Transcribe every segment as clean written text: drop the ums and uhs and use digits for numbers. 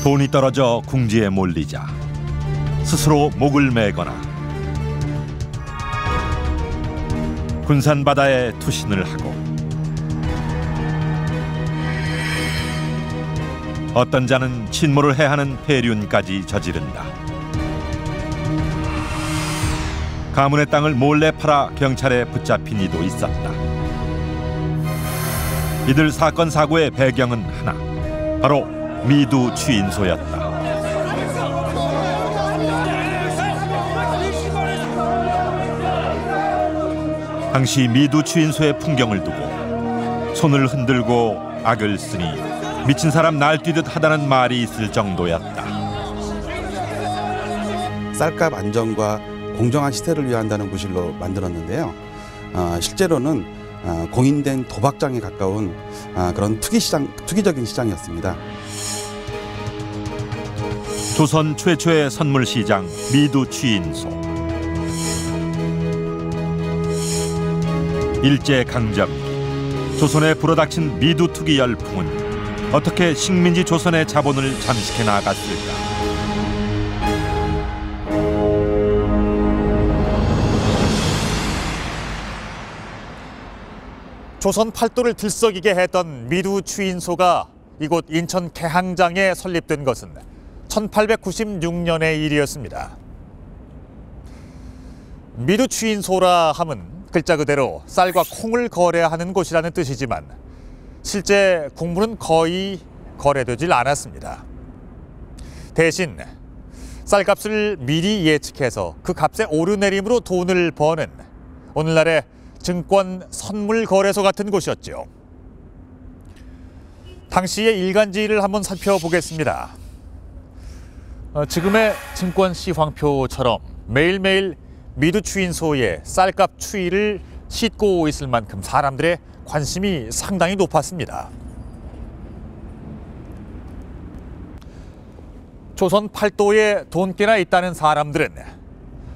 돈이 떨어져 궁지에 몰리자 스스로 목을 매거나 군산 바다에 투신을 하고 어떤 자는 침몰을 해야 하는 폐륜까지 저지른다. 가문의 땅을 몰래 팔아 경찰에 붙잡힌 이도 있었다. 이들 사건 사고의 배경은 하나, 바로 미두 추인소였다. 당시 미두 추인소의 풍경을 두고 손을 흔들고 악을 쓰니 미친 사람 날뛰듯 하다는 말이 있을 정도였다. 쌀값 안정과 공정한 시세를 위한다는 구실로 만들었는데요. 실제로는 공인된 도박장에 가까운 그런 투기적인 시장이었습니다. 조선 최초의 선물시장 미두 추인소. 일제강점기 조선에 불어닥친 미두 투기 열풍은 어떻게 식민지 조선의 자본을 잠식해 나갔을까? 조선 팔도를 들썩이게 했던 미두 추인소가 이곳 인천 개항장에 설립된 것은 1896년의 일이었습니다. 미두 추인소라 함은 글자 그대로 쌀과 콩을 거래하는 곳이라는 뜻이지만 실제 곡물은 거의 거래되질 않았습니다. 대신 쌀값을 미리 예측해서 그 값의 오르내림으로 돈을 버는 오늘날의 증권 선물 거래소 같은 곳이었죠. 당시의 일간지를 한번 살펴보겠습니다. 지금의 증권 시황표처럼 매일매일 미두 추인소의 쌀값 추이를 싣고 있을 만큼 사람들의 관심이 상당히 높았습니다. 조선 팔도에 돈께나 있다는 사람들은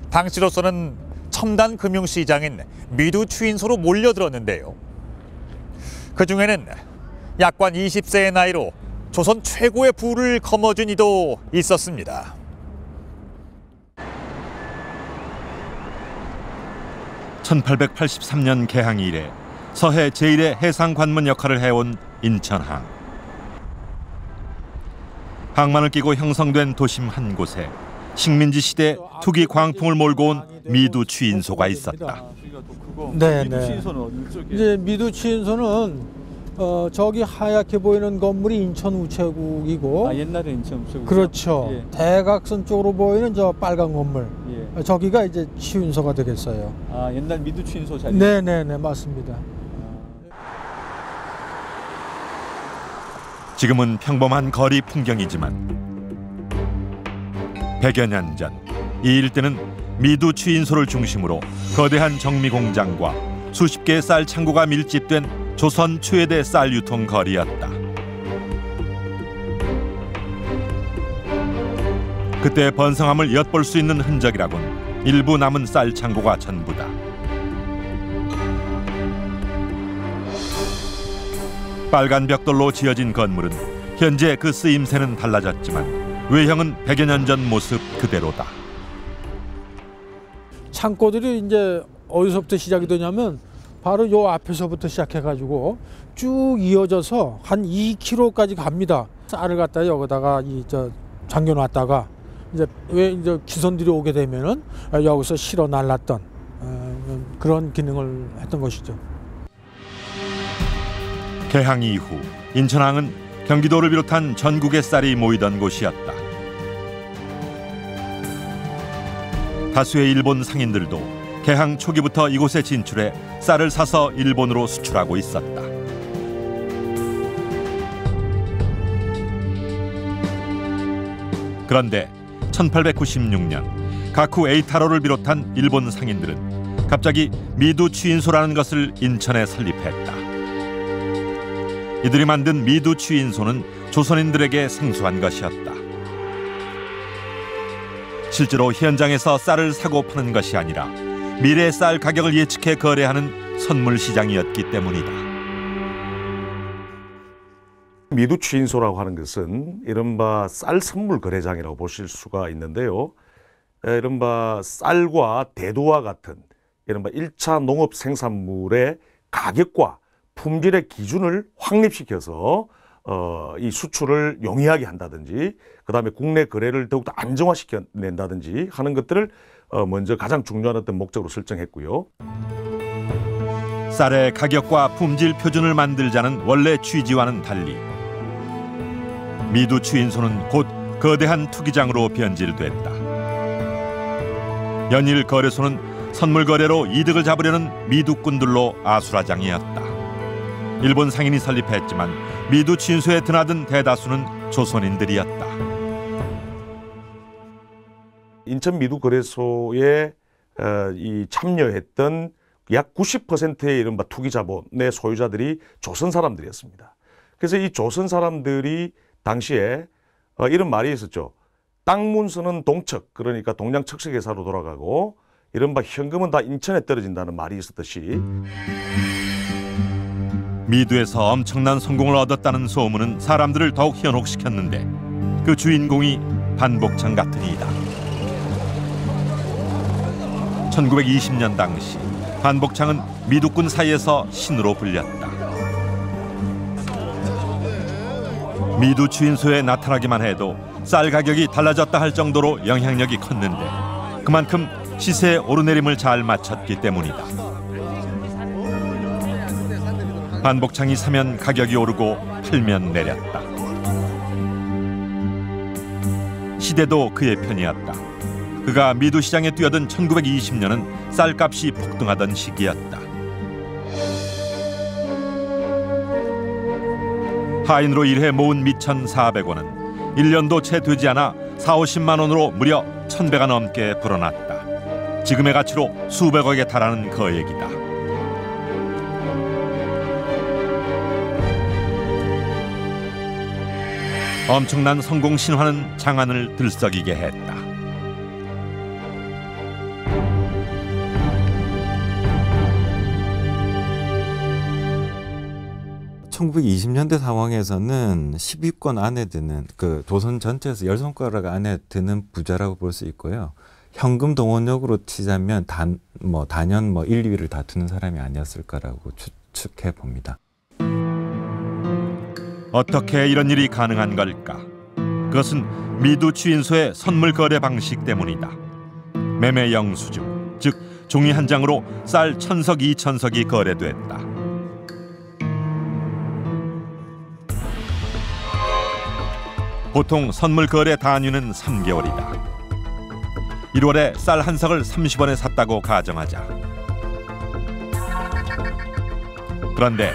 당시로서는 첨단 금융시장인 미두 추인소로 몰려들었는데요. 그중에는 약관 20세의 나이로 조선 최고의 부를 거머쥔 이도 있었습니다. (1883년) 개항 이래 서해 제1의 해상관문 역할을 해온 인천항. 항만을 끼고 형성된 도심 한 곳에 식민지 시대 투기 광풍을 몰고 온 미두 추인소가 있었다. 네, 미두 추인소는 어디 쪽이에요? 이제 미두 추인소는 저기 하얗게 보이는 건물이 인천 우체국이고. 옛날에 인천 우체국. 그렇죠. 예. 대각선 쪽으로 보이는 저 빨간 건물. 예. 저기가 이제 추인소가 되겠어요. 옛날 미두 추인소 자리. 네네네, 맞습니다. 지금은 평범한 거리 풍경이지만 100여 년 전 이 일대는 미두 추인소를 중심으로 거대한 정미 공장과 수십 개의 쌀 창고가 밀집된 조선 최대 쌀 유통 거리였다. 그때 번성함을 엿볼 수 있는 흔적이라곤 일부 남은 쌀 창고가 전부다. 빨간 벽돌로 지어진 건물은 현재 그 쓰임새는 달라졌지만 외형은 100여 년 전 모습 그대로다. 창고들이 이제 어디서부터 시작이 되냐면 바로 요 앞에서부터 시작해가지고 쭉 이어져서 한 2km까지 갑니다. 쌀을 갖다 여기다가 잠겨놨다가 이제 기선들이 오게 되면은 여기서 실어 날랐던 그런 기능을 했던 것이죠. 개항 이후 인천항은 경기도를 비롯한 전국의 쌀이 모이던 곳이었다. 다수의 일본 상인들도 개항 초기부터 이곳에 진출해 쌀을 사서 일본으로 수출하고 있었다. 그런데 1896년 가쿠 에이타로를 비롯한 일본 상인들은 갑자기 미두 추인소라는 것을 인천에 설립했다. 이들이 만든 미두 추인소는 조선인들에게 생소한 것이었다. 실제로 현장에서 쌀을 사고 파는 것이 아니라 미래 쌀 가격을 예측해 거래하는 선물 시장이었기 때문이다. 미두추인소라고 하는 것은 이른바 쌀 선물 거래장이라고 보실 수가 있는데요. 이른바 쌀과 대두와 같은 이른바 1차 농업 생산물의 가격과 품질의 기준을 확립시켜서 이 수출을 용이하게 한다든지 그다음에 국내 거래를 더욱더 안정화시켜 낸다든지 하는 것들을 먼저 가장 중요한 어떤 목적으로 설정했고요. 쌀의 가격과 품질 표준을 만들자는 원래 취지와는 달리 미두추인소는 곧 거대한 투기장으로 변질됐다. 연일 거래소는 선물 거래로 이득을 잡으려는 미두꾼들로 아수라장이었다. 일본 상인이 설립했지만 미두추인소에 드나든 대다수는 조선인들이었다. 인천 미두거래소에 이 참여했던 약 90%의 이른바 투기 자본의 소유자들이 조선 사람들이었습니다. 그래서 이 조선 사람들이 당시에 이런 말이 있었죠. 땅 문서는 동척, 그러니까 동양 척석회사로 돌아가고 이른바 현금은 다 인천에 떨어진다는 말이 있었듯이 미두에서 엄청난 성공을 얻었다는 소문은 사람들을 더욱 현혹시켰는데 그 주인공이 반복창 같은 이다. 1920년 당시 반복창은 미두꾼 사이에서 신으로 불렸다. 미두추인소에 나타나기만 해도 쌀 가격이 달라졌다 할 정도로 영향력이 컸는데 그만큼 시세의 오르내림을 잘 맞췄기 때문이다. 반복창이 사면 가격이 오르고 팔면 내렸다. 시대도 그의 편이었다. 그가 미두시장에 뛰어든 1920년은 쌀값이 폭등하던 시기였다. 하인으로 일해 모은 미천 400원은 1년도 채 되지 않아 40~50만 원으로 무려 1,100가 넘게 불어났다. 지금의 가치로 수백억에 달하는 거액이다. 엄청난 성공 신화는 장안을 들썩이게 했다. (1920년대) 상황에서는 10위권 안에 드는 그 조선 전체에서 10손가락 안에 드는 부자라고 볼 수 있고요. 현금 동원력으로 치자면 단연 1, 2위를 다투는 사람이 아니었을 거라고 추측해 봅니다. 어떻게 이런 일이 가능한 걸까? 그것은 미두추인소의 선물 거래 방식 때문이다. 매매 영수증, 즉 종이 한 장으로 쌀 1,000석, 2,000석이 거래됐다. 보통 선물 거래 단위는 3개월이다. 1월에 쌀 한 석을 30원에 샀다고 가정하자. 그런데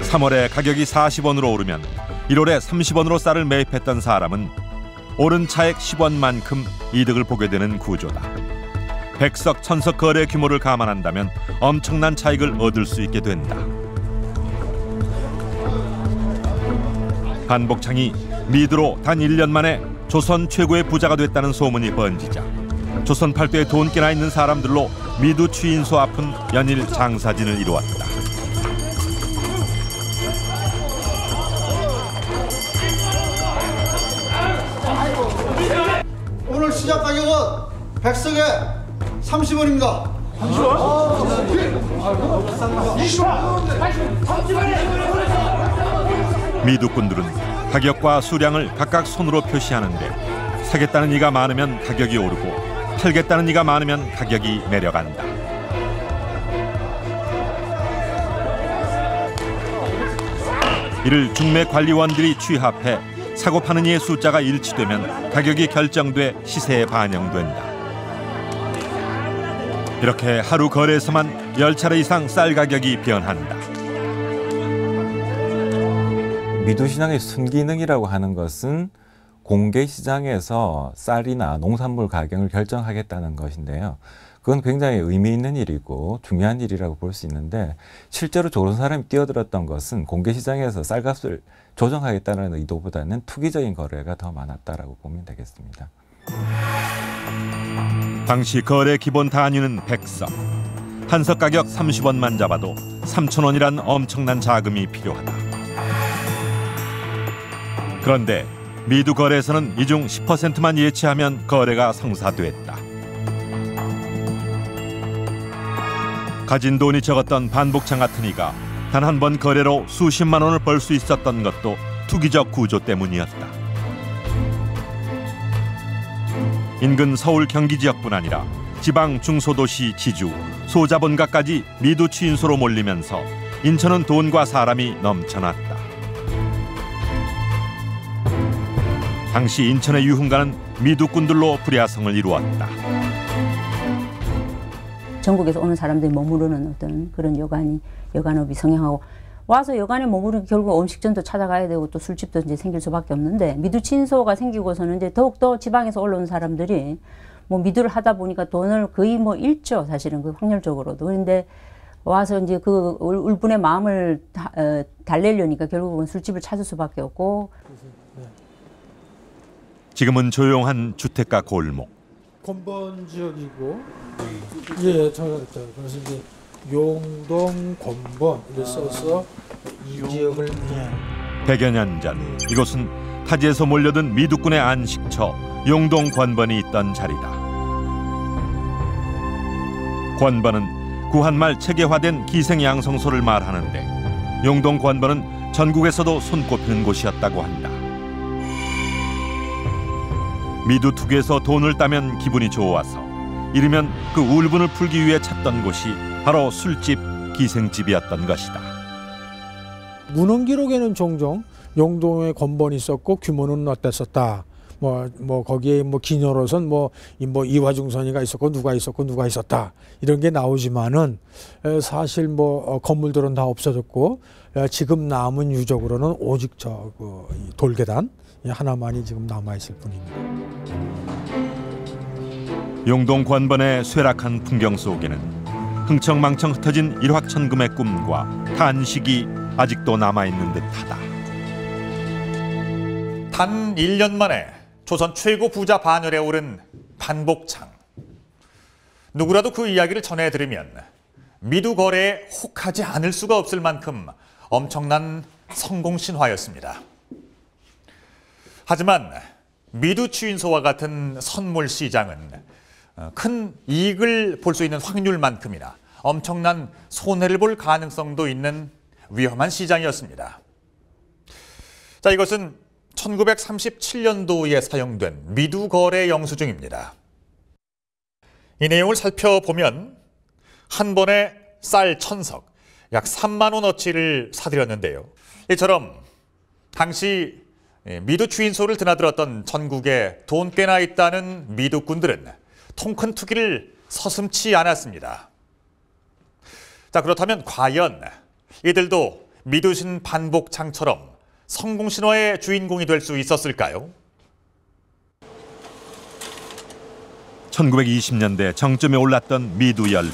3월에 가격이 40원으로 오르면 1월에 30원으로 쌀을 매입했던 사람은 오른 차액 10원만큼 이득을 보게 되는 구조다. 100석, 1000석 거래 규모를 감안한다면 엄청난 차익을 얻을 수 있게 된다. 반복창이 미두로 단 1년 만에 조선 최고의 부자가 됐다는 소문이 번지자 조선 팔도에 돈 깨나 있는 사람들로 미두추인소 앞은 연일 장사진을 이루었다. 오늘 시작 가격은 100석에 30원입니다. 20원? 미두꾼들은 가격과 수량을 각각 손으로 표시하는데 사겠다는 이가 많으면 가격이 오르고 팔겠다는 이가 많으면 가격이 내려간다. 이를 중매 관리원들이 취합해 사고 파는 이의 숫자가 일치되면 가격이 결정돼 시세에 반영된다. 이렇게 하루 거래에서만 10차례 이상 쌀 가격이 변한다. 미두시장의 순기능이라고 하는 것은 공개시장에서 쌀이나 농산물 가격을 결정하겠다는 것인데요. 그건 굉장히 의미 있는 일이고 중요한 일이라고 볼 수 있는데 실제로 조선 사람이 뛰어들었던 것은 공개시장에서 쌀값을 조정하겠다는 의도보다는 투기적인 거래가 더 많았다라고 보면 되겠습니다. 당시 거래 기본 단위는 100석. 한 석 가격 30원만 잡아도 3,000원이란 엄청난 자금이 필요하다. 그런데 미두 거래에서는 이 중 10%만 예치하면 거래가 성사됐다. 가진 돈이 적었던 반복창 같은 이가 단 한 번 거래로 수십만 원을 벌 수 있었던 것도 투기적 구조 때문이었다. 인근 서울 경기 지역뿐 아니라 지방 중소도시 지주, 소자본가까지 미두 취인소로 몰리면서 인천은 돈과 사람이 넘쳐났다. 당시 인천의 유흥가는 미두꾼들로 불야성을 이루었다. 전국에서 오는 사람들이 머무르는 어떤 그런 여관업이 성행하고 와서 여관에 머무르면 결국 음식점도 찾아가야 되고 또 술집도 이제 생길 수밖에 없는데 미두 취인소가 생기고서는 이제 더욱더 지방에서 올라온 사람들이 뭐 미두를 하다 보니까 돈을 거의 뭐 잃죠, 사실은 그 확률적으로도. 그런데 와서 이제 그 울분의 마음을 달래려니까 결국은 술집을 찾을 수밖에 없고. 지금은 조용한 주택가 골목. 건번 지역이고, 예, 그래서 이제 용동 건번 이렇게 써서 이 지역을 100여 년 전 이곳은 타지에서 몰려든 미두꾼의 안식처 용동 권번이 있던 자리다. 권번은 구한말 체계화된 기생양성소를 말하는데 용동 권번은 전국에서도 손꼽히는 곳이었다고 한다. 미두 투기에서 돈을 따면 기분이 좋아서 이르면 그 울분을 풀기 위해 찾던 곳이 바로 술집, 기생집이었던 것이다. 문헌 기록에는 종종 용동에 건번이 있었고 규모는 어땠었다. 뭐 거기에 뭐 기녀로선 뭐 이화중선이가 있었고 누가 있었다 이런 게 나오지만은 사실 뭐 건물들은 다 없어졌고 지금 남은 유적으로는 오직 그 돌계단 하나만이 지금 남아 있을 뿐입니다. 용동 권번의 쇠락한 풍경 속에는 흥청망청 흩어진 일확천금의 꿈과 탄식이 아직도 남아있는 듯하다. 단 1년 만에 조선 최고 부자 반열에 오른 반복창. 누구라도 그 이야기를 전해 들으면 미두 거래에 혹하지 않을 수가 없을 만큼 엄청난 성공 신화였습니다. 하지만 미두 취인소와 같은 선물 시장은 큰 이익을 볼 수 있는 확률만큼이나 엄청난 손해를 볼 가능성도 있는 위험한 시장이었습니다. 자, 이것은 1937년도에 사용된 미두 거래 영수증입니다. 이 내용을 살펴보면 한 번에 쌀 1000석, 약 3만 원어치를 사들였는데요. 이처럼 당시 미두 취인소를 드나들었던 전국에 돈 꽤나 있다는 미두꾼들은 통큰 투기를 서슴지 않았습니다. 자, 그렇다면 과연 이들도 미두신 반복창처럼 성공 신화의 주인공이 될 수 있었을까요? 1920년대 정점에 올랐던 미두 열풍.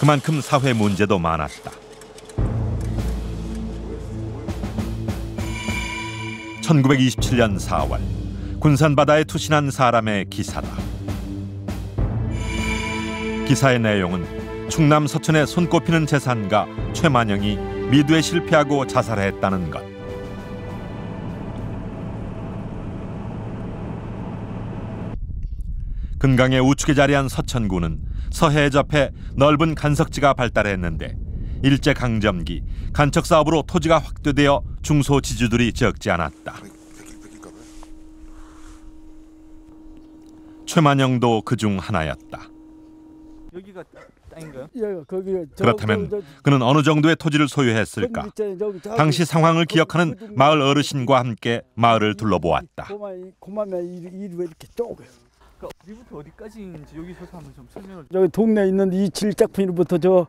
그만큼 사회 문제도 많았다. 1927년 4월 군산바다에 투신한 사람의 기사다. 기사의 내용은 충남 서천에 손꼽히는 재산가 최만영이 미두에 실패하고 자살했다는 것. 금강의 우측에 자리한 서천구는 서해에 접해 넓은 간석지가 발달했는데 일제강점기 간척사업으로 토지가 확대되어 중소지주들이 적지 않았다. 최만영도 그중 하나였다. 여기가 땅인가요? 그렇다면 그는 어느 정도의 토지를 소유했을까? 당시 상황을 기억하는 마을 어르신과 함께 마을을 둘러보았다. 어디부터 어디까지인지 여기서 한번 좀 설명을. 여기 동네에 있는 이 질작품부터 저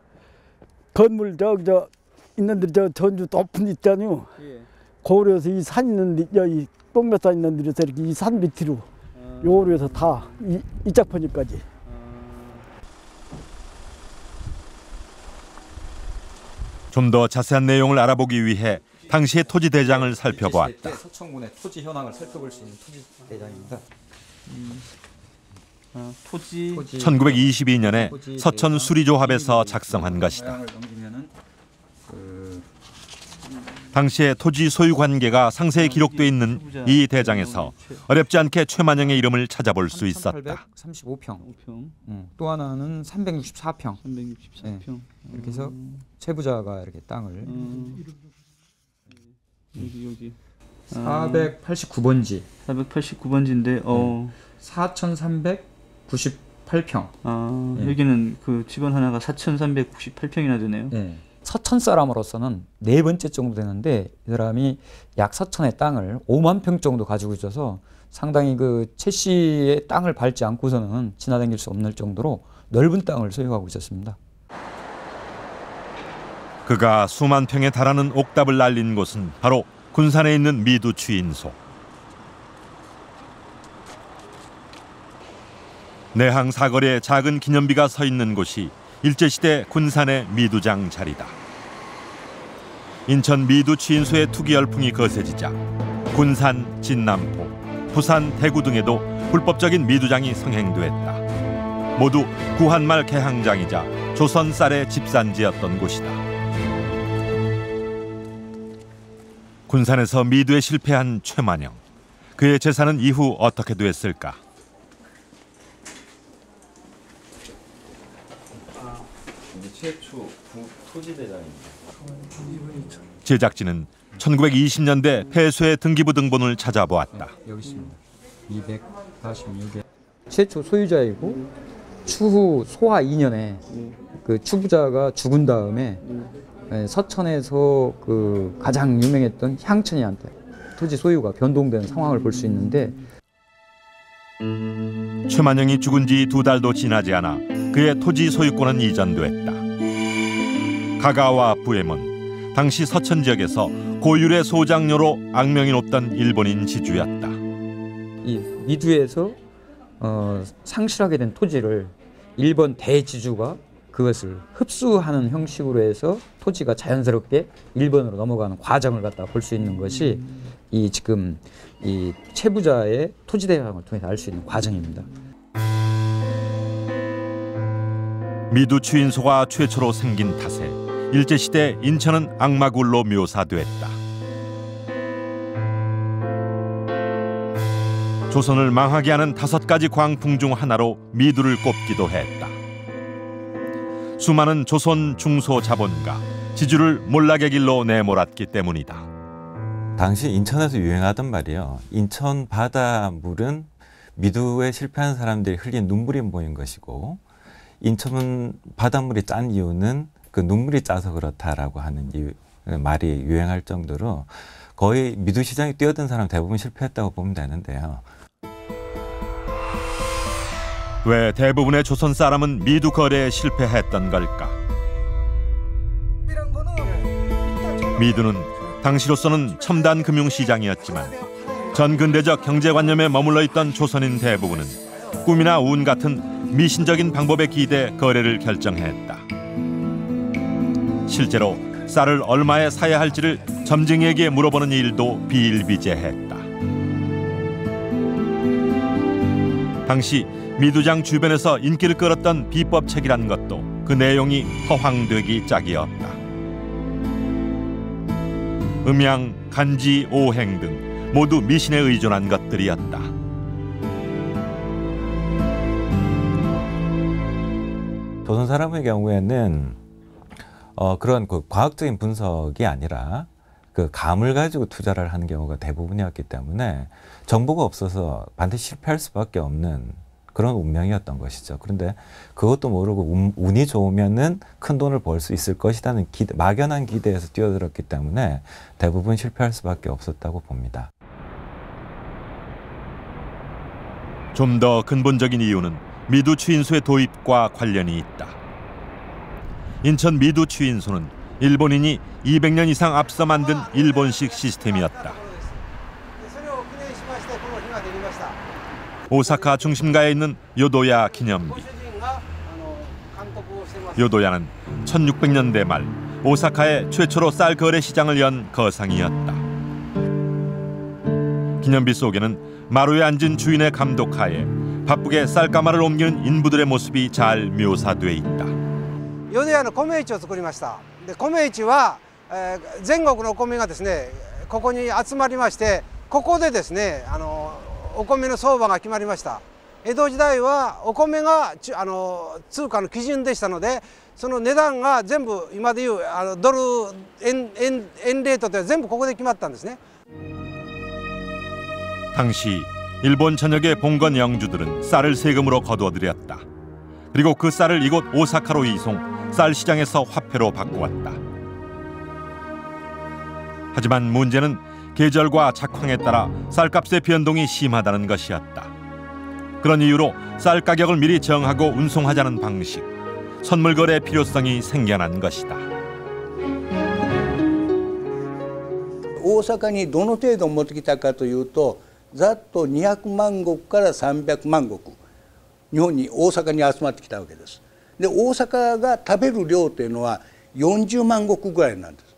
건물 저 있는데 저 전주 높은 데 있잖아요. 예. 고려에서 이 산 있는데 여기 똥몇 있는 데서 이렇게 이 산 밑으로 요리에서 다 이 짝퍼니까지. 좀 더 자세한 내용을 알아보기 위해 당시의 토지 대장을 살펴보았다. 서천군의 토지 현황을 살펴볼 수 있는 토지 대장입니다. 토지 1922년에 서천 수리조합에서 작성한 것이다. 당시의 토지 소유 관계가 상세히 기록돼 있는 이 대장에서 어렵지 않게 최만영의 이름을 찾아볼 수 있었다. 3835평. 또 하나는 364평. 364평. 네. 이렇게 해서 최부자가 이렇게 땅을 여기 489번지. 489번지인데 4398평. 네. 여기는 그 집안 하나가 4398평이나 되네요. 네. 서천 사람으로서는 4번째 정도 되는데 이 사람이 약 서천의 땅을 5만 평 정도 가지고 있어서 상당히 그 최 씨의 땅을 밟지 않고서는 지나다닐 수 없는 정도로 넓은 땅을 소유하고 있었습니다. 그가 수만 평에 달하는 옥답을 날린 곳은 바로 군산에 있는 미두 추인소. 내항 사거리에 작은 기념비가 서 있는 곳이 일제시대 군산의 미두장 자리다. 인천 미두 추인소의 투기 열풍이 거세지자 군산, 진남포, 부산, 대구 등에도 불법적인 미두장이 성행됐다. 모두 구한말 개항장이자 조선 쌀의 집산지였던 곳이다. 군산에서 미두에 실패한 최만영. 그의 재산은 이후 어떻게 됐을까? 최초 토지대장입니다. 제작진은 1920년대 폐쇄 등기부 등본을 찾아보았다. 여기 있습니다. 246에 최초 소유자이고 추후 소하 2년에 그 추부자가 죽은 다음에 서천에서 그 가장 유명했던 향천이한테 토지 소유가 변동된 상황을 볼 수 있는데 최만영이 죽은 지 2달도 지나지 않아 그의 토지 소유권은 이전됐다. 가가와 부에몬, 당시 서천 지역에서 고율의 소장료로 악명이 높던 일본인 지주였다. 이 미두에서 상실하게 된 토지를 일본 대지주가 그것을 흡수하는 형식으로 해서 토지가 자연스럽게 일본으로 넘어가는 과정을 갖다 볼 수 있는 것이 이 지금 이 최부자의 토지 대장을 통해서 알 수 있는 과정입니다. 미두 추인소가 최초로 생긴 탓에 일제시대 인천은 악마굴로 묘사됐다. 조선을 망하게 하는 5가지 광풍 중 하나로 미두를 꼽기도 했다. 수많은 조선 중소 자본가, 지주를 몰락의 길로 내몰았기 때문이다. 당시 인천에서 유행하던 말이요. 인천 바다물은 미두에 실패한 사람들이 흘린 눈물이 모인 것이고 인천 바닷물이 짠 이유는 그 눈물이 짜서 그렇다라고 하는 말이 유행할 정도로 거의 미두 시장에 뛰어든 사람 대부분 실패했다고 보면 되는데요. 왜 대부분의 조선 사람은 미두 거래에 실패했던 걸까? 미두는 당시로서는 첨단 금융시장이었지만 전근대적 경제관념에 머물러 있던 조선인 대부분은 꿈이나 운 같은 미신적인 방법에 기대 거래를 결정했다. 실제로 쌀을 얼마에 사야 할지를 점쟁이에게 물어보는 일도 비일비재했다. 당시 미두장 주변에서 인기를 끌었던 비법책이란 것도 그 내용이 허황되기 짝이었다. 음양, 간지, 오행 등 모두 미신에 의존한 것들이었다. 조선 사람의 경우에는 그런 그 과학적인 분석이 아니라 그 감을 가지고 투자를 하는 경우가 대부분이었기 때문에 정보가 없어서 반드시 실패할 수밖에 없는 그런 운명이었던 것이죠. 그런데 그것도 모르고 운이 좋으면은 큰 돈을 벌 수 있을 것이라는 막연한 기대에서 뛰어들었기 때문에 대부분 실패할 수밖에 없었다고 봅니다. 좀 더 근본적인 이유는 미두 추인소의 도입과 관련이 있다. 인천 미두 추인소는 일본인이 200년 이상 앞서 만든 일본식 시스템이었다. 오사카 중심가에 있는 요도야 기념비. 요도야는 1600년대 말 오사카에 최초로 쌀 거래 시장을 연 거상이었다. 기념비 속에는 마루에 앉은 주인의 감독하에 바쁘게 쌀가마를 옮기는 인부들의 모습이 잘 묘사돼 있다. ヨドヤの米市を作りました。で米市は全国のお米がですねここに集まりまして、ここでですねお米の相場が決まりました。江戸時代はお米が通貨の基準でしたので、その値段が全部今でいうドル円レートで全部ここで決まったんですね。 당시 일본 전역의 봉건 영주들은 쌀을 세금으로 거두어들였다. 그리고 그 쌀을 이곳 오사카로 이송, 쌀 시장에서 화폐로 바꾸었다. 하지만 문제는 계절과 작황에 따라 쌀값의 변동이 심하다는 것이었다. 그런 이유로 쌀 가격을 미리 정하고 운송하자는 방식, 선물 거래 필요성이 생겨난 것이다. 大阪にどの程度持ってきたかというと、ざっと200万石から300万石日本に大阪に集まってきたわけです。で大阪が食べる量というのは40万石ぐらいなんです。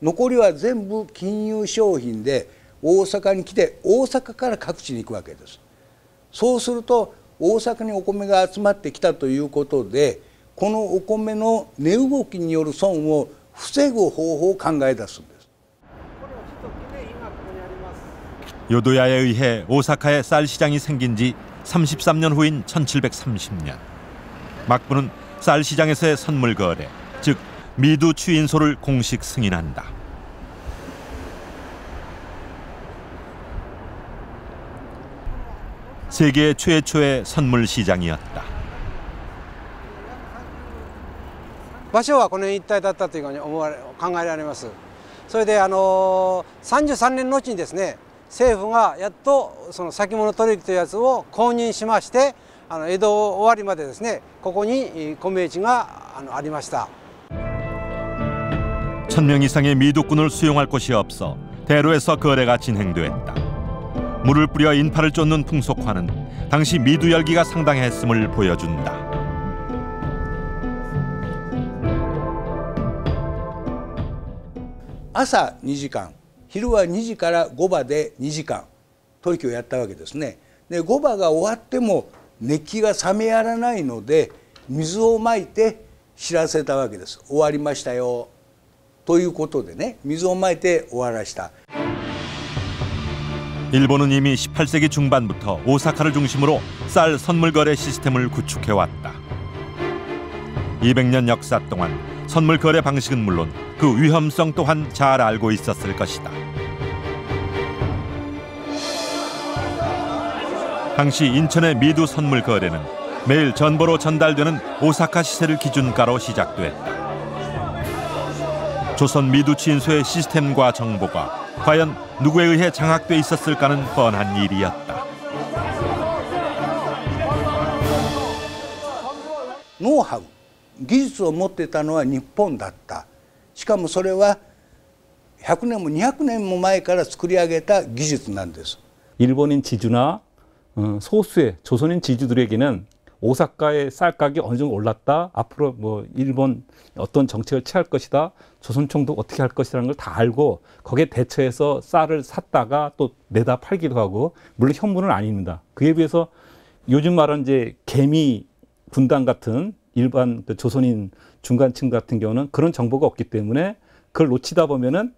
残りは全部金融商品で大阪に来て大阪から各地に行くわけです。そうすると大阪にお米が集まってきたということで、このお米の値動きによる損を防ぐ方法を考え出すんです。 요도야에 의해 오사카에 쌀 시장이 생긴 지 33년 후인 1730년. 막부는 쌀 시장에서의 선물 거래, 즉 미두 추인소를 공식 승인한다. 세계 최초의 선물 시장이었다. 場所はこの一帯だったというふうに考えられます。それで33年のうちにですね、政府がやっとその先物取引というやつを公認しまして、江戸終わりまでですね、ここに米市がありました。 1000명 이상의 미두꾼을 수용할 곳이 없어 대로에서 거래가 진행됐다. 물을 뿌려 인파를 쫓는 풍속화는 당시 미두 열기가 상당했음을 보여준다.朝2時間、昼は2時から5場で2時間取引をやったわけですね。で5場が終わっても熱気が冷めやらないので水をまいて知らせたわけです。終わりましたよということでね、水をまいて終わらした。 일본은 이미 18세기 중반부터 오사카를 중심으로 쌀 선물 거래 시스템을 구축해왔다. 200년 역사 동안 선물 거래 방식은 물론 그 위험성 또한 잘 알고 있었을 것이다. 당시 인천의 미두 선물 거래는 매일 전보로 전달되는 오사카 시세를 기준가로 시작됐다. 조선 미두 추인소의 시스템과 정보가 과연 누구에 의해 장악돼 있었을까는 뻔한 일이었다. 노하우, 技術を持っていたのは日本だった。しかもそれは100年も200年も前から作り上げた技術なんです。 일본인 지주나 소수의 조선인 지주들에게는 오사카의 쌀 가격이 어느 정도 올랐다. 앞으로 뭐 일본 어떤 정책을 취할 것이다. 조선총독 어떻게 할 것이라는 걸 다 알고 거기에 대처해서 쌀을 샀다가 또 내다 팔기도 하고, 물론 현물은 아닙니다. 그에 비해서 요즘 말하는 이제 개미 군단 같은 일반 그 조선인 중간층 같은 경우는 그런 정보가 없기 때문에 그걸 놓치다 보면은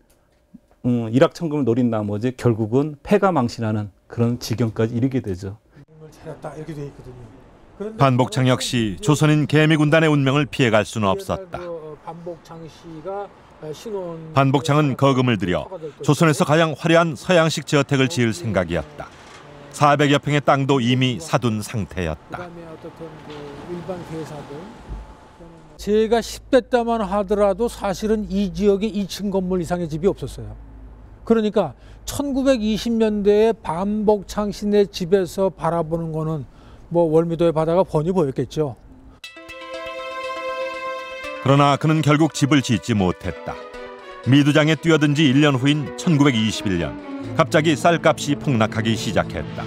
일확천금을 노린 나머지 결국은 패가망신하는 그런 지경까지 이르게 되죠. 반복창 역시 조선인 개미 군단의 운명을 피해갈 수는 없었다. 반복창은 거금을 들여 조선에서 가장 화려한 서양식 저택을 지을 생각이었다. 400여 평의 땅도 이미 사둔 상태였다. 제가 10대 때만 하더라도 사실은 이 지역에 2층 건물 이상의 집이 없었어요. 그러니까 1920년대에 반복창 시내 집에서 바라보는 거는 뭐 월미도의 바다가 훤히 보였겠죠. 그러나 그는 결국 집을 짓지 못했다. 미두장에 뛰어든 지 1년 후인 1921년 갑자기 쌀값이 폭락하기 시작했다.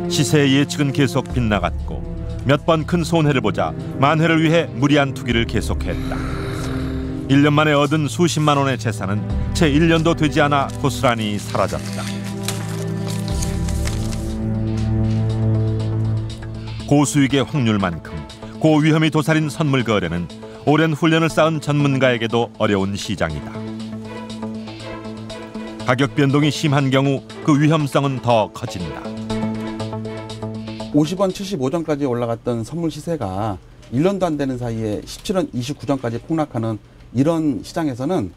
시세의 예측은 계속 빗나갔고 몇 번 큰 손해를 보자 만회를 위해 무리한 투기를 계속했다. 1년 만에 얻은 수십만 원의 재산은 채 1년도 되지 않아 고스란히 사라졌다. 고수익의 확률만큼 고위험이 도사린 선물 거래는 오랜 훈련을 쌓은 전문가에게도 어려운 시장이다. 가격 변동이 심한 경우 그 위험성은 더 커진다. 50원 75전까지 올라갔던 선물 시세가 1년도 안 되는 사이에 17원 29전까지 폭락하는 이런 시장에서는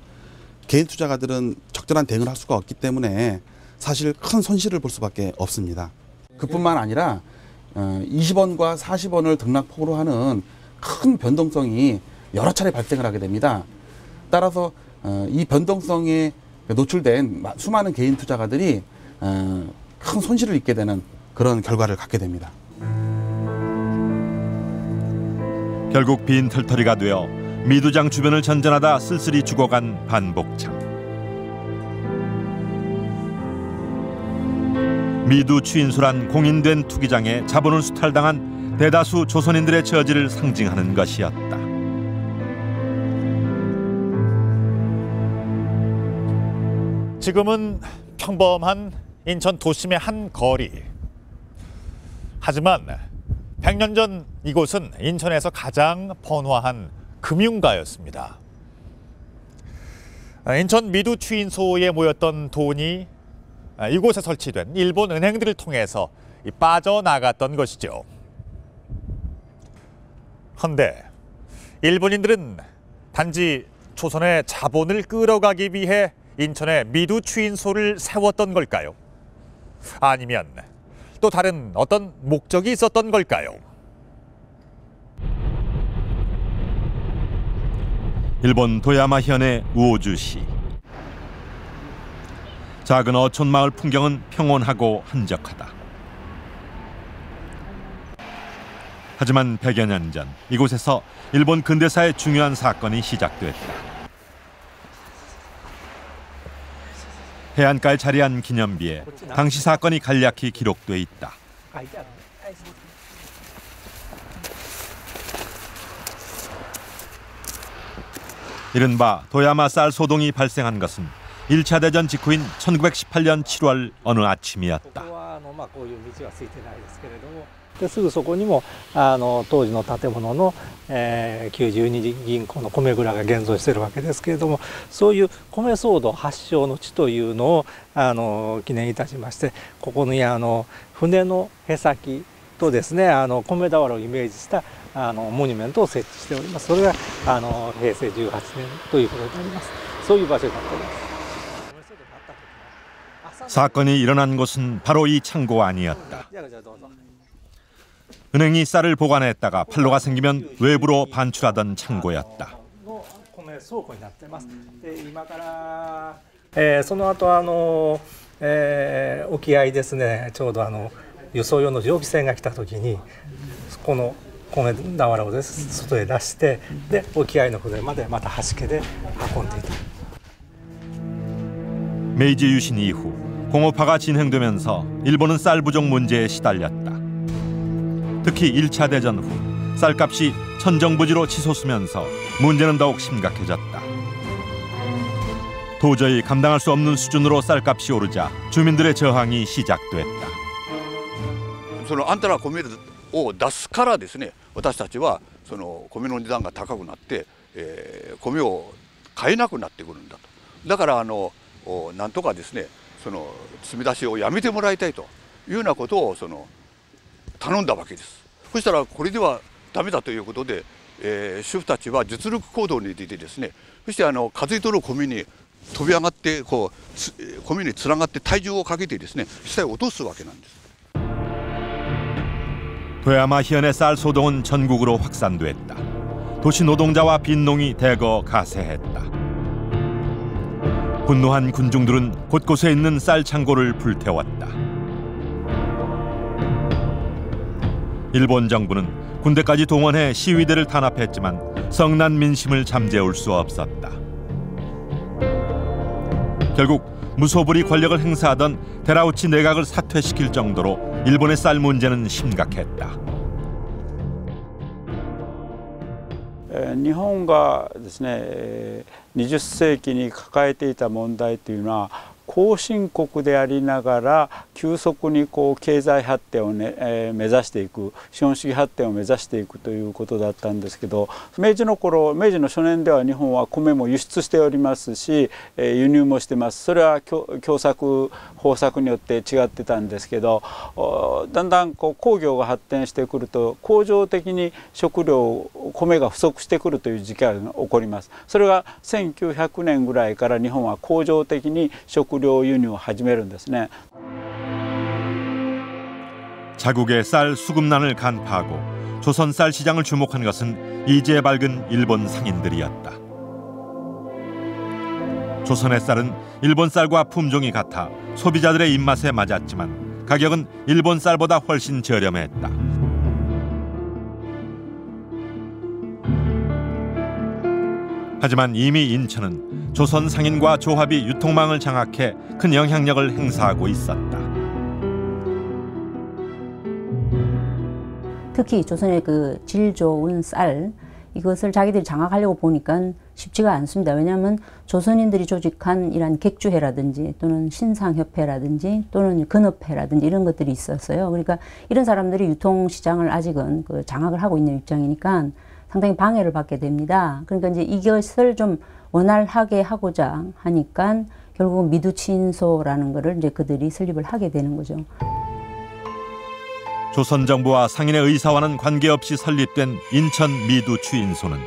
개인 투자가들은 적절한 대응을 할 수가 없기 때문에 사실 큰 손실을 볼 수밖에 없습니다. 그뿐만 아니라 20원과 40원을 등락폭으로 하는 큰 변동성이 여러 차례 발생을 하게 됩니다. 따라서 이 변동성에 노출된 수많은 개인 투자가들이 큰 손실을 입게 되는 그런 결과를 갖게 됩니다. 결국 빈 털터리가 되어 미두장 주변을 전전하다 쓸쓸히 죽어간 반복창. 미두 추인소란 공인된 투기장에 자본을 수탈당한 대다수 조선인들의 처지를 상징하는 것이었다. 지금은 평범한 인천 도심의 한 거리. 하지만 100년 전 이곳은 인천에서 가장 번화한 금융가였습니다. 인천 미두 추인소에 모였던 돈이 이곳에 설치된 일본 은행들을 통해서 빠져나갔던 것이죠. 그런데 일본인들은 단지 조선의 자본을 끌어가기 위해 인천에 미두 추인소를 세웠던 걸까요? 아니면 또 다른 어떤 목적이 있었던 걸까요? 일본 도야마현의 우오주시. 작은 어촌 마을 풍경은 평온하고 한적하다. 하지만 100여 년 전 이곳에서 일본 근대사의 중요한 사건이 시작됐다. 해안가에 자리한 기념비에 당시 사건이 간략히 기록돼 있다. 이른바 도야마 쌀 소동이 발생한 것은 1차 대전 직후인 1918년 7월 어느 아침이었다. すぐそこにも当時の建物の、92銀行の米蔵が現存しているわけですけれども、そういう米騒動発祥の地というのを記念いたしまして、ここに船の舳先とですね米俵をイメージしたモニュメントを設置しております。それが平成18年ということになります。そういう場所になっております。 사건이 일어난 곳은 바로 이 창고 아니었다. 은행이 쌀을 보관했다가 판로가 생기면 외부로 반출하던 창고였다. その後沖合ですね、ちょうど輸送用の蒸気船が来た時にこの米俵をです外へ出してで沖合の船までまた橋家で運んでいた。 메이지 유신 이후 공업화가 진행되면서 일본은 쌀 부족 문제에 시달렸다. 특히 1차 대전 후 쌀값이 천정부지로 치솟으면서 문제는 더욱 심각해졌다. 도저히 감당할 수 없는 수준으로 쌀값이 오르자 주민들의 저항이 시작됐다. そのあんたら米を出すからですね、私たちはその米の値段が高くなって、米を買えなくなってくるんだと。だからなんとかですね、その積み出しをやめてもらいたいというようなことを頼んだわけです。そしたらこれではダメだということで、主婦たちは実力行動に出てですね、そして数えとる米に飛び上がって米につながって体重をかけてですね、下へ落とすわけなんです。 도야마현의 쌀 소동은 전국으로 확산됐다. 도시 노동자와 빈농이 대거 가세했다. 분노한 군중들은 곳곳에 있는 쌀 창고를 불태웠다. 일본 정부는 군대까지 동원해 시위대를 탄압했지만 성난 민심을 잠재울 수 없었다. 결국 무소불위 권력을 행사하던 데라우치 내각을 사퇴시킬 정도로 일본의 쌀 문제는 심각했다. 日本がですね20世紀に抱えていた問題というのは後進国でありながら急速にこう経済発展をね、目指していく資本主義発展を目指していくということだったんですけど、明治の初年では日本は米も輸出しておりますし、輸入もしてます。それは共作方策によって違ってたんですけど、だんだんこう工業が発展してくると恒常的に食料米が不足してくるという時期が起こります。それが1900年ぐらいから日本は恒常的に食料輸入を始めるんですね。 자국의 쌀 수급난을 간파하고 조선 쌀 시장을 주목한 것은 이제 밝은 일본 상인들이었다. 조선의 쌀은 일본 쌀과 품종이 같아 소비자들의 입맛에 맞았지만 가격은 일본 쌀보다 훨씬 저렴했다. 하지만 이미 인천은 조선 상인과 조합이 유통망을 장악해 큰 영향력을 행사하고 있었다. 특히 조선의 그 질 좋은 쌀 이것을 자기들이 장악하려고 보니까 쉽지가 않습니다. 왜냐하면 조선인들이 조직한 이런 객주회라든지 또는 신상협회라든지 또는 근업회라든지 이런 것들이 있었어요. 그러니까 이런 사람들이 유통시장을 아직은 그 장악을 하고 있는 입장이니까 상당히 방해를 받게 됩니다. 그러니까 이제 이것을 좀 원활하게 하고자 하니까 결국은 미두친소라는 거를 이제 그들이 설립을 하게 되는 거죠. 조선 정부와 상인의 의사와는 관계없이 설립된 인천 미두추인소는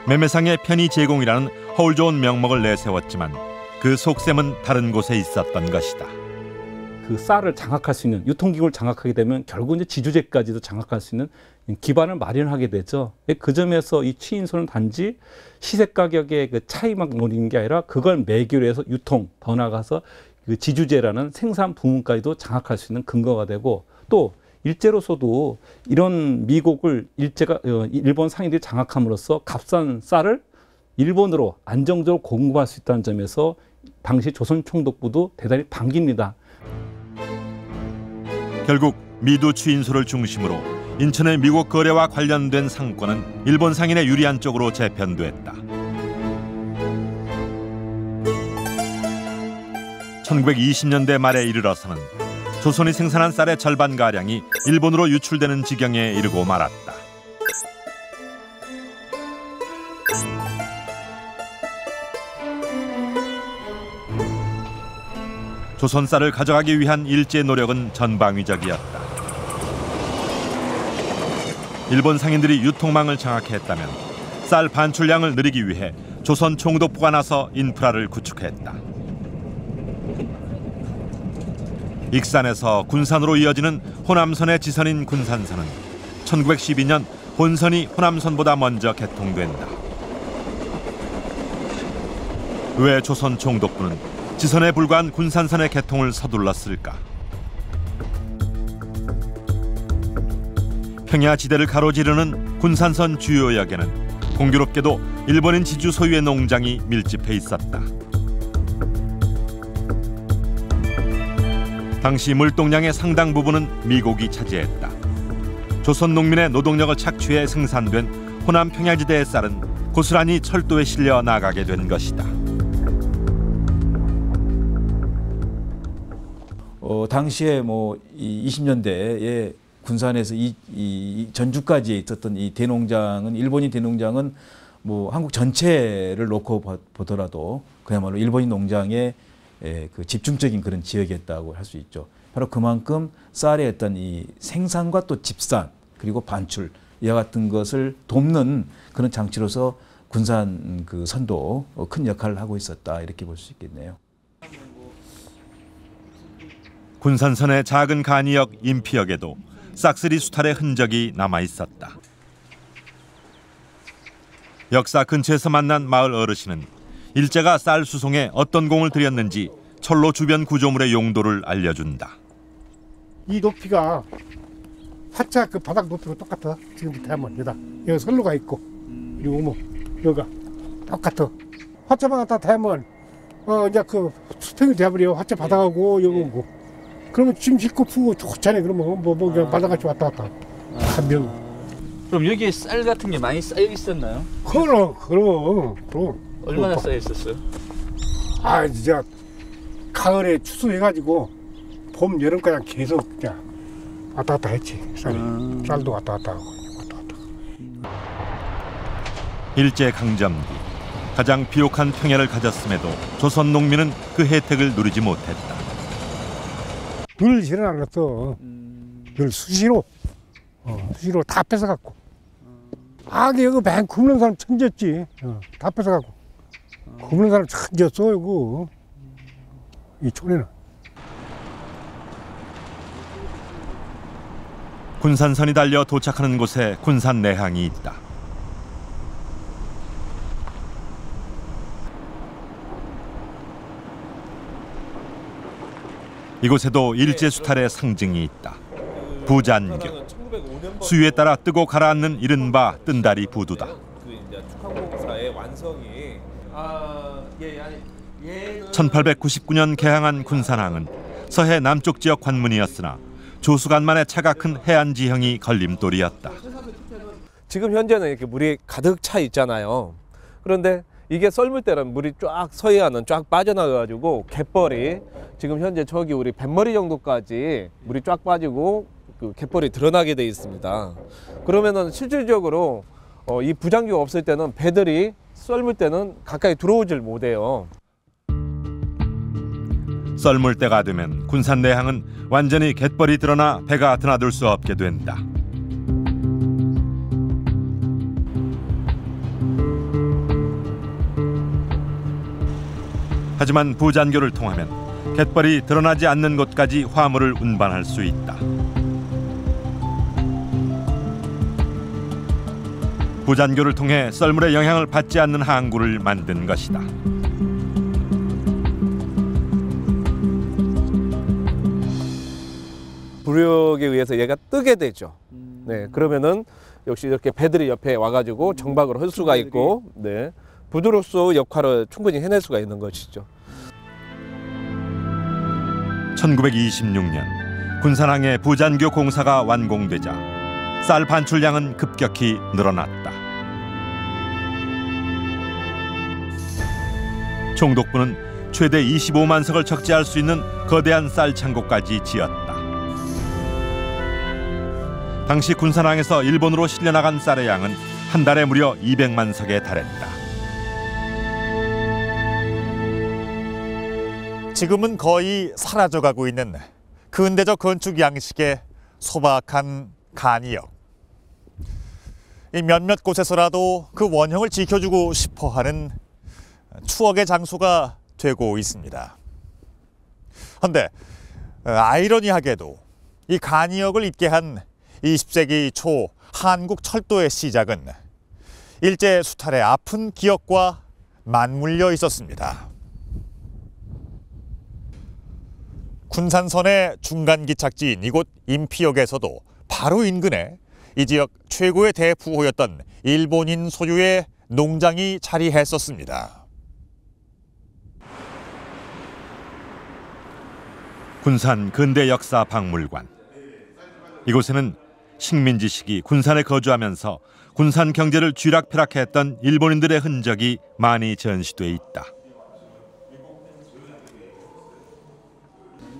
매매상의 편의 제공이라는 허울 좋은 명목을 내세웠지만 그 속셈은 다른 곳에 있었던 것이다. 그 쌀을 장악할 수 있는 유통기구를 장악하게 되면 결국 이제 지주제까지도 장악할 수 있는 기반을 마련하게 되죠. 그 점에서 이 추인소는 단지 시세 가격의 그 차이만 노리는 게 아니라 그걸 매개로 해서 유통, 더 나아가서 그 지주제라는 생산 부문까지도 장악할 수 있는 근거가 되고, 또 일제로서도 이런 미국을 일본 상인들이 장악함으로써 값싼 쌀을 일본으로 안정적으로 공급할 수 있다는 점에서 당시 조선 총독부도 대단히 반깁니다. 결국 미두 추인소를 중심으로 인천의 미국 거래와 관련된 상권은 일본 상인에 유리한 쪽으로 재편됐다. 1920년대 말에 이르러서는 조선이 생산한 쌀의 절반가량이 일본으로 유출되는 지경에 이르고 말았다. 조선 쌀을 가져가기 위한 일제 노력은 전방위적이었다. 일본 상인들이 유통망을 장악했다면 쌀 반출량을 늘리기 위해 조선 총독부가 나서 인프라를 구축했다. 익산에서 군산으로 이어지는 호남선의 지선인 군산선은 1912년 본선이 호남선보다 먼저 개통된다. 왜 조선 총독부는 지선에 불과한 군산선의 개통을 서둘렀을까? 평야지대를 가로지르는 군산선 주요역에는 공교롭게도 일본인 지주 소유의 농장이 밀집해 있었다. 당시 물동량의 상당 부분은 미국이 차지했다. 조선 농민의 노동력을 착취해 생산된 호남 평야지대의 쌀은 고스란히 철도에 실려 나가게 된 것이다. 당시에 뭐 20년대에 군산에서 이 전주까지 있었던 이 대농장은, 일본인 대농장은 뭐 한국 전체를 놓고 보더라도 그야말로 일본인 농장의 그 집중적인 그런 지역이었다고 할 수 있죠. 바로 그만큼 쌀의 어떤 이 생산과 또 집산 그리고 반출 이와 같은 것을 돕는 그런 장치로서 군산 그 선도 큰 역할을 하고 있었다, 이렇게 볼 수 있겠네요. 군산선의 작은 간이역 임피역에도 싹쓸이 수탈의 흔적이 남아 있었다. 역사 근처에서 만난 마을 어르신은 일제가 쌀 수송에 어떤 공을 들였는지 철로 주변 구조물의 용도를 알려준다. 이 높이가 화차 그 바닥 높이가 똑같아. 지금부터 하면 여기다 여기 선로가 있고 그리고 뭐 여기가 똑같아. 화차만 갖다 대면 이제 그 수평이 돼버려. 화차 바닥하고 여기 오고. 그러면 짐 싣고 푸고 좋잖아요. 그러면 뭐 그냥 바닥같이 왔다 갔다 한 명. 그럼 여기에 쌀 같은 게 많이 쌓여 있었나요? 그럼. 얼마나 쌓여 있었어요? 아 진짜 가을에 추수해가지고 봄 여름까지 계속 그냥 왔다 갔다 했지. 쌀도 왔다 갔다 하고. 일제강점기 가장 비옥한 평야를 가졌음에도 조선 농민은 그 혜택을 누리지 못했다. 늘 실은 안 갔어. 늘 수시로 다 뺏어갖고. 아기 여기 뱅 굽는 사람 천졌지. 다 뺏어갖고. 굽는 사람 천졌어 이거. 이 촌에는. 군산선이 달려 도착하는 곳에 군산 내항이 있다. 이곳에도 일제수탈의 상징이 있다. 부잔교. 수유에 따라 뜨고 가라앉는 이른바 뜬다리 부두다. 1899년 개항한 군산항은 서해 남쪽 지역 관문이었으나 조수간만의 차가 큰 해안 지형이 걸림돌이었다. 지금 현재는 이렇게 물이 가득 차 있잖아요. 그런데 이게 썰물 때는 물이 쫙 서해안은 쫙 빠져나가가지고 갯벌이 지금 현재 저기 우리 뱃머리 정도까지 물이 쫙 빠지고 그 갯벌이 드러나게 돼 있습니다. 그러면은 실질적으로 이 부장교가 없을 때는 배들이 썰물 때는 가까이 들어오질 못해요. 썰물 때가 되면 군산 내항은 완전히 갯벌이 드러나 배가 드나들 수 없게 된다. 하지만 부잔교를 통하면 갯벌이 드러나지 않는 곳까지 화물을 운반할 수 있다. 부잔교를 통해 썰물의 영향을 받지 않는 항구를 만든 것이다. 부력에 의해서 얘가 뜨게 되죠. 네, 그러면은 역시 이렇게 배들이 옆에 와가지고 정박을 할 수가 있고, 네, 부두로서 역할을 충분히 해낼 수가 있는 것이죠. 1926년 군산항의 부잔교 공사가 완공되자 쌀 반출량은 급격히 늘어났다. 총독부는 최대 25만 석을 적재할 수 있는 거대한 쌀 창고까지 지었다. 당시 군산항에서 일본으로 실려나간 쌀의 양은 한 달에 무려 200만 석에 달했다. 지금은 거의 사라져가고 있는 근대적 건축 양식의 소박한 간이역. 이 몇몇 곳에서라도 그 원형을 지켜주고 싶어하는 추억의 장소가 되고 있습니다. 그런데 아이러니하게도 이 간이역을 잇게 한 20세기 초 한국 철도의 시작은 일제 수탈의 아픈 기억과 맞물려 있었습니다. 군산선의 중간 기착지인 이곳 임피역에서도 바로 인근에 이 지역 최고의 대부호였던 일본인 소유의 농장이 자리했었습니다. 군산 근대 역사 박물관. 이곳에는 식민지 시기 군산에 거주하면서 군산 경제를 쥐락펴락했던 일본인들의 흔적이 많이 전시돼 있다.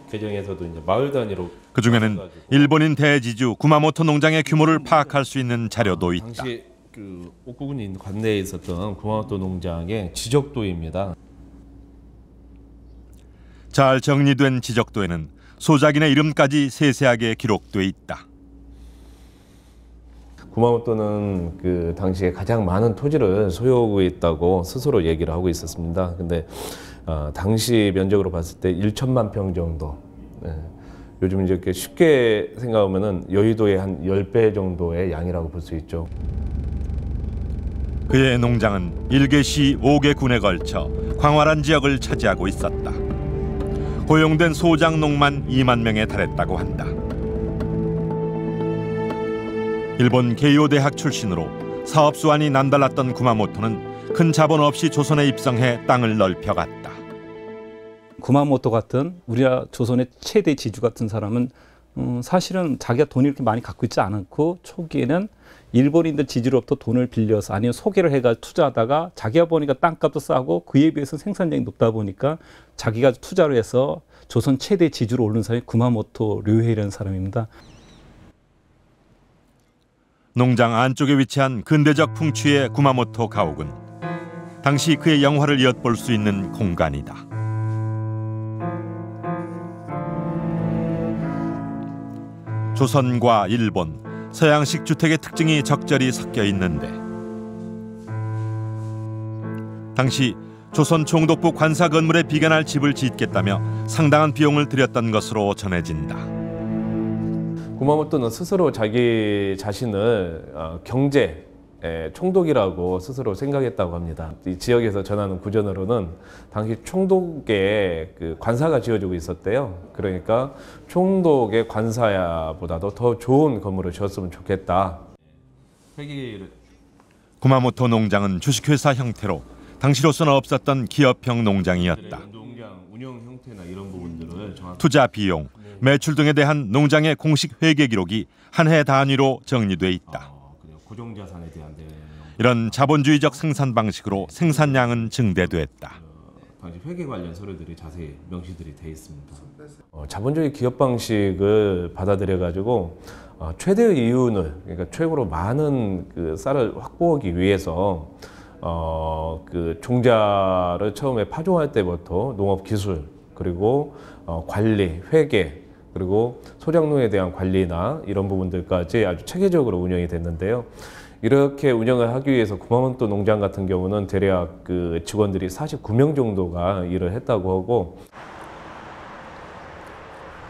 개정에서도 이제 마을 단위로 그 중에는 일본인 대지주 구마모토 농장의 규모를 파악할 수 있는 자료도 있다. 당시 그 옥구군인 관내에 있었던 구마모토 농장의 지적도입니다. 잘 정리된 지적도에는 소작인의 이름까지 세세하게 기록돼 있다. 구마모토는 그 당시에 가장 많은 토지를 소유하고 있다고 스스로 얘기를 하고 있었습니다. 근데 당시 면적으로 봤을 때 1천만 평 정도. 네. 요즘 이렇게 쉽게 생각하면은 여의도의 한 10배 정도의 양이라고 볼 수 있죠. 그의 농장은 1개시 5개 군에 걸쳐 광활한 지역을 차지하고 있었다. 고용된 소작농만 2만 명에 달했다고 한다. 일본 게이오 대학 출신으로 사업 수완이 남달랐던 구마모토는 큰 자본 없이 조선에 입성해 땅을 넓혀갔다. 구마모토 같은 우리나라 조선의 최대 지주 같은 사람은 사실은 자기가 돈이 이렇게 많이 갖고 있지 않았고 초기에는 일본인들 지주로부터 돈을 빌려서 아니면 소개를 해가지고 투자하다가 자기가 보니까 땅값도 싸고 그에 비해서 생산량이 높다 보니까 자기가 투자를 해서 조선 최대 지주로 오른 사람이 구마모토 류헤이라는 사람입니다. 농장 안쪽에 위치한 근대적 풍취의 구마모토 가옥은 당시 그의 영화를 엿볼 수 있는 공간이다. 조선과 일본, 서양식 주택의 특징이 적절히 섞여 있는데 당시 조선 총독부 관사 건물에 비견할 집을 짓겠다며 상당한 비용을 들였던 것으로 전해진다. 구마모토는 스스로 자기 자신을 경제 총독이라고 스스로 생각했다고 합니다. 이 지역에서 전하는 구전으로는 당시 총독의 그 관사가 지어지고 있었대요. 그러니까 총독의 관사야보다도 더 좋은 건물을 지었으면 좋겠다. 구마모토 농장은 주식회사 형태로 당시로서는 없었던 기업형 농장이었다. 농장 운영 형태나 이런 부분들을 투자 비용, 매출 등에 대한 농장의 공식 회계 기록이 한 해 단위로 정리돼 있다. 고정자산에 대한 이런 자본주의적 생산 방식으로 생산량은 증대됐다. 당시 회계 관련 서류들이 자세히 명시들이 돼 있습니다. 자본주의 기업 방식을 받아들여 가지고 최대의 이윤을, 그러니까 최고로 많은 그 쌀을 확보하기 위해서 그 종자를 처음에 파종할 때부터 농업 기술, 그리고 관리, 회계, 그리고 소작농에 대한 관리나 이런 부분들까지 아주 체계적으로 운영이 됐는데요. 이렇게 운영을 하기 위해서 구마모토 농장 같은 경우는 대략 그 직원들이 49명 정도가 일을 했다고 하고,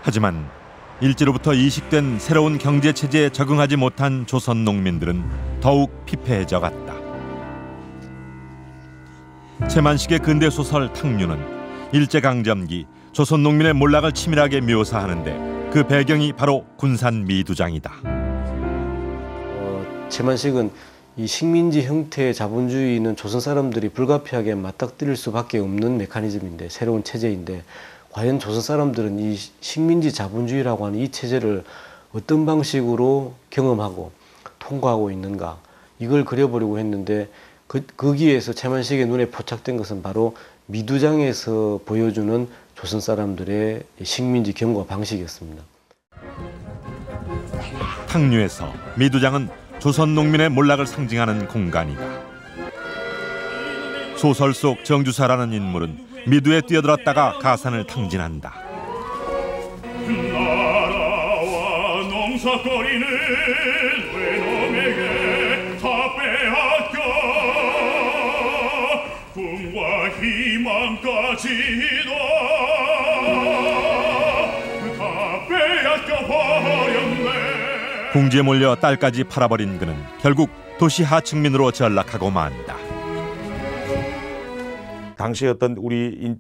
하지만 일제로부터 이식된 새로운 경제 체제에 적응하지 못한 조선 농민들은 더욱 피폐해져 갔다. 채만식의 근대 소설 탕류는 일제강점기 조선 농민의 몰락을 치밀하게 묘사하는데 그 배경이 바로 군산 미두장이다. 채만식은 이 식민지 형태의 자본주의는 조선 사람들이 불가피하게 맞닥뜨릴 수밖에 없는 메커니즘인데, 새로운 체제인데, 과연 조선 사람들은 이 식민지 자본주의라고 하는 이 체제를 어떤 방식으로 경험하고 통과하고 있는가, 이걸 그려보려고 했는데 거기에서 채만식의 눈에 포착된 것은 바로 미두장에서 보여주는 조선 사람들의 식민지 경과 방식이었습니다. 탕류에서 미두장은 조선 농민의 몰락을 상징하는 공간이다. 소설 속 정주사라는 인물은 미두에 뛰어들었다가 가산을 탕진한다. 나라와 농사거리는 외놈에게 다 빼앗겨 꿈과 희망까지도 다 빼앗겨 버렸네. 궁지에 몰려 딸까지 팔아버린 그는 결국 도시 하층민으로 전락하고 만다. 당시 어떤 우리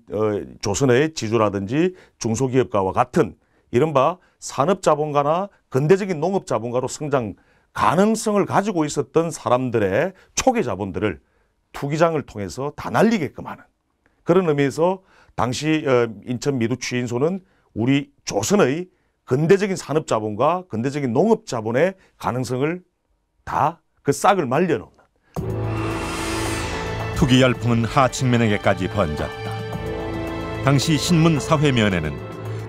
조선의 지주라든지 중소기업가와 같은 이른바 산업자본가나 근대적인 농업자본가로 성장 가능성을 가지고 있었던 사람들의 초기 자본들을 투기장을 통해서 다 날리게끔 하는 그런 의미에서 당시 인천 미두추인소는 우리 조선의 근대적인 산업자본과 근대적인 농업자본의 가능성을 다 그 싹을 말려놓는. 투기 열풍은 하층민에게까지 번졌다. 당시 신문 사회면에는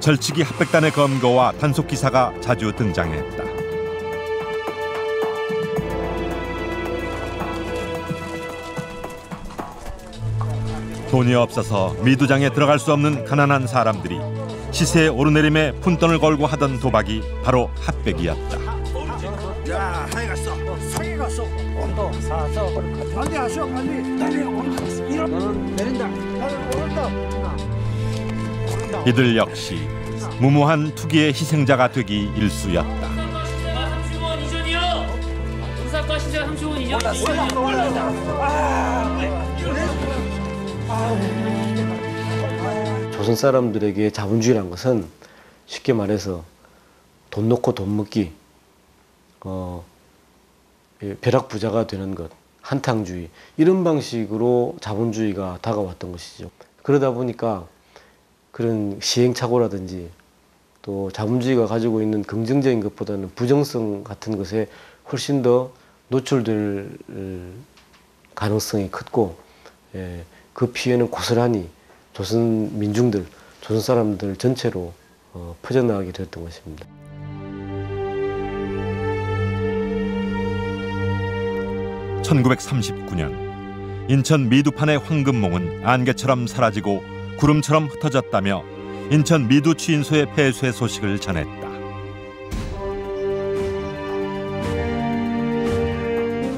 절치기 합백단의 검거와 단속 기사가 자주 등장했다. 돈이 없어서 미두장에 들어갈 수 없는 가난한 사람들이 시세 오르내림에 푼돈을 걸고 하던 도박이 바로 합백이었다. 야, 하이 갔어. 상해 갔어. 온도 사서 빨리 하셔. 빨리. 너는 내린다. 오른다. 이들 역시 무모한 투기의 희생자가 되기 일쑤였다. 35원 이전이요. 우사과 시세 35원 이전. 올랐다. 조선 사람들에게 자본주의란 것은 쉽게 말해서 돈 놓고 돈 먹기, 벼락부자가 되는 것, 한탕주의, 이런 방식으로 자본주의가 다가왔던 것이죠. 그러다 보니까 그런 시행착오라든지 또 자본주의가 가지고 있는 긍정적인 것보다는 부정성 같은 것에 훨씬 더 노출될 가능성이 컸고 그 피해는 고스란히 조선 민중들, 조선 사람들 전체로 퍼져나가게 되었던 것입니다. (1939년) 인천 미두판의 황금몽은 안개처럼 사라지고 구름처럼 흩어졌다며 인천 미두 취인소의 폐쇄 소식을 전했다.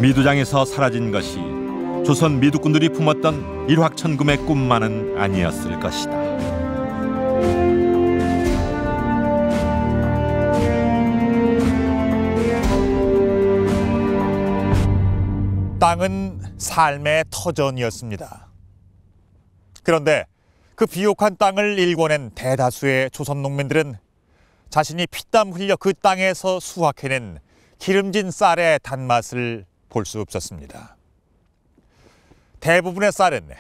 미두장에서 사라진 것이 조선 미두꾼들이 품었던 일확천금의 꿈만은 아니었을 것이다. 땅은 삶의 터전이었습니다. 그런데 그 비옥한 땅을 일궈낸 대다수의 조선 농민들은 자신이 피땀 흘려 그 땅에서 수확해낸 기름진 쌀의 단맛을 볼 수 없었습니다. 대부분의 쌀은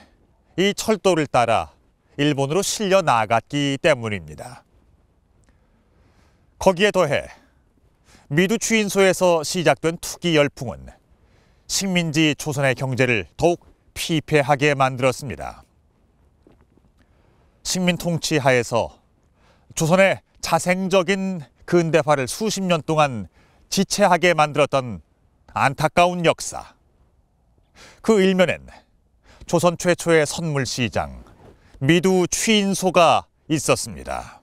이 철도를 따라 일본으로 실려 나갔기 때문입니다. 거기에 더해 미두 취인소에서 시작된 투기 열풍은 식민지 조선의 경제를 더욱 피폐하게 만들었습니다. 식민 통치 하에서 조선의 자생적인 근대화를 수십 년 동안 지체하게 만들었던 안타까운 역사. 그 일면엔 조선 최초의 선물시장 미두 취인소가 있었습니다.